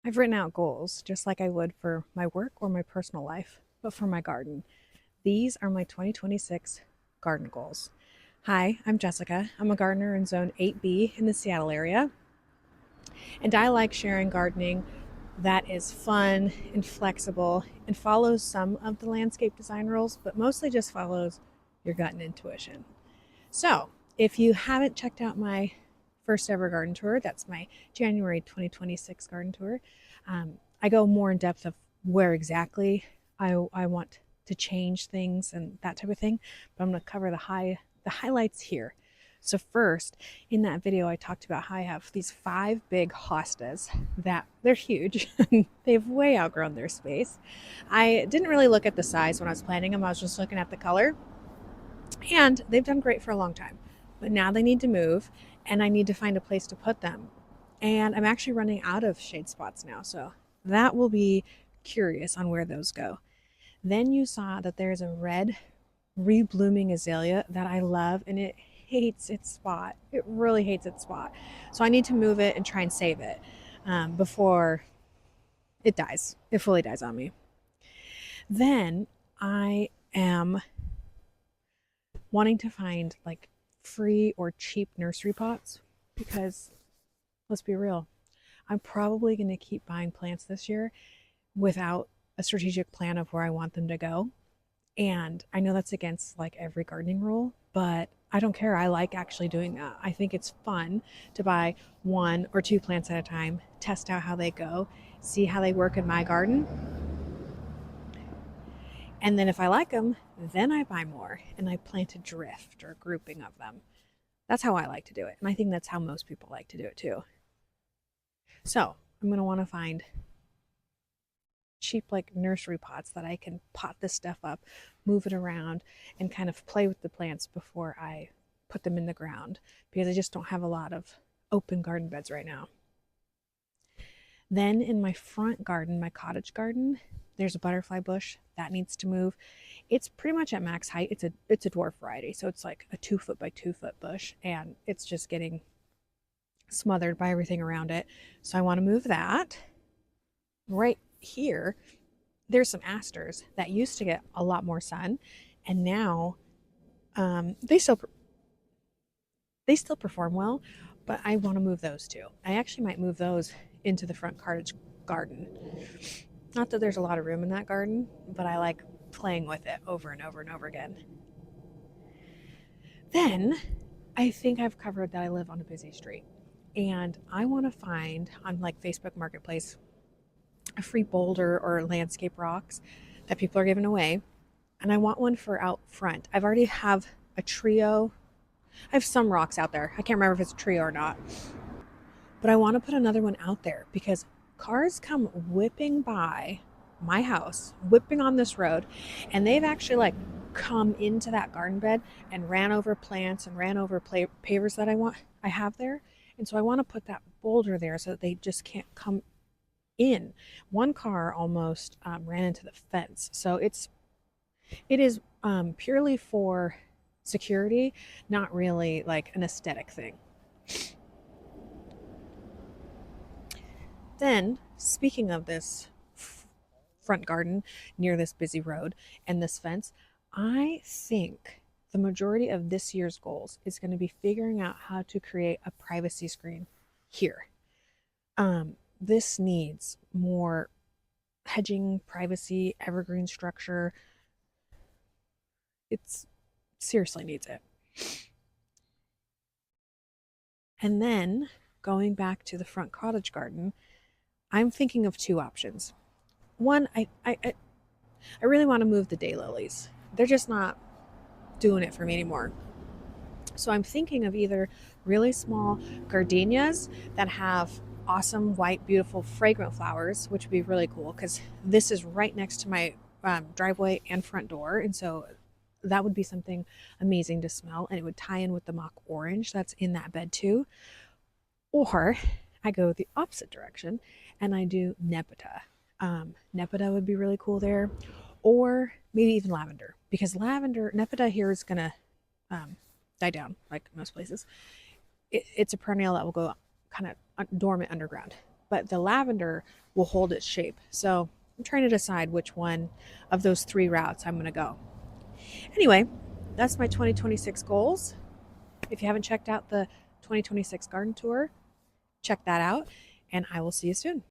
I've written out goals just like I would for my work or my personal life, but for my garden. These are my 2026 garden goals. Hi, I'm Jessica. I'm a gardener in Zone 8B in the Seattle area, and I like sharing gardening that is fun and flexible and follows some of the landscape design rules, but mostly just follows your gut and intuition. So, if you haven't checked out my first ever garden tour, that's my January 2026 garden tour. I go more in depth of where exactly I want to change things and that type of thing, but I'm going to cover the highlights here. So first, in that video, I talked about how I have these 5 big hostas that they're huge. They've way outgrown their space. I didn't really look at the size when I was planting them. I was just looking at the color, and they've done great for a long time. But now they need to move, and I need to find a place to put them. And I'm actually running out of shade spots now, so that will be curious on where those go. Then you saw that there's a red reblooming azalea that I love, and it hates its spot. It really hates its spot. So I need to move it and try and save it before it dies. It fully dies on me. Then I am wanting to find like free or cheap nursery pots because let's be real, I'm probably going to keep buying plants this year without a strategic plan of where I want them to go. And I know that's against like every gardening rule, but I don't care. I like actually doing that. I think it's fun to buy 1 or 2 plants at a time, test out how they go, see how they work in my garden. And then if I like them, then I buy more and I plant a drift or a grouping of them. That's how I like to do it. And I think that's how most people like to do it too. So I'm going to want to find cheap like nursery pots that I can pot this stuff up, move it around, and kind of play with the plants before I put them in the ground because I just don't have a lot of open garden beds right now. Then in my front garden, my cottage garden, there's a butterfly bush that needs to move. It's pretty much at max height. It's a dwarf variety, so it's like a 2 foot by 2 foot bush, and it's just getting smothered by everything around it. So I want to move that. Right here, there's some asters that used to get a lot more sun, and now they still perform well, but I want to move those too. I actually might move those into the front cottage garden. Not that there's a lot of room in that garden, but I like playing with it over and over and over again. Then I think I've covered that I live on a busy street, and I want to find on like Facebook Marketplace a free boulder or landscape rocks that people are giving away, and I want one for out front. I've already have a trio. I have some rocks out there. I can't remember if it's a trio or not, but I want to put another one out there because cars come whipping by my house, whipping on this road, and they've actually like come into that garden bed and ran over plants and ran over pavers that I have there. And so I want to put that boulder there so that they just can't come in. One car almost ran into the fence. So it is purely for security, not really like an aesthetic thing. Then, speaking of this front garden near this busy road and this fence, I think the majority of this year's goals is going to be figuring out how to create a privacy screen here. This needs more hedging, privacy, evergreen structure. It's seriously needs it. And then going back to the front cottage garden, I'm thinking of 2 options. One, I really want to move the daylilies. They're just not doing it for me anymore. So I'm thinking of either really small gardenias that have awesome white, beautiful, fragrant flowers, which would be really cool because this is right next to my driveway and front door. And so that would be something amazing to smell, and it would tie in with the mock orange that's in that bed too. Or I go the opposite direction and I do Nepeta. Nepeta would be really cool there, or maybe even lavender, because lavender, Nepeta here is gonna um, die down like most places. It's a perennial that will go kind of dormant underground. but the lavender will hold its shape. So I'm trying to decide which one of those 3 routes I'm going to go. Anyway, that's my 2026 goals. If you haven't checked out the 2026 garden tour, check that out, and I will see you soon.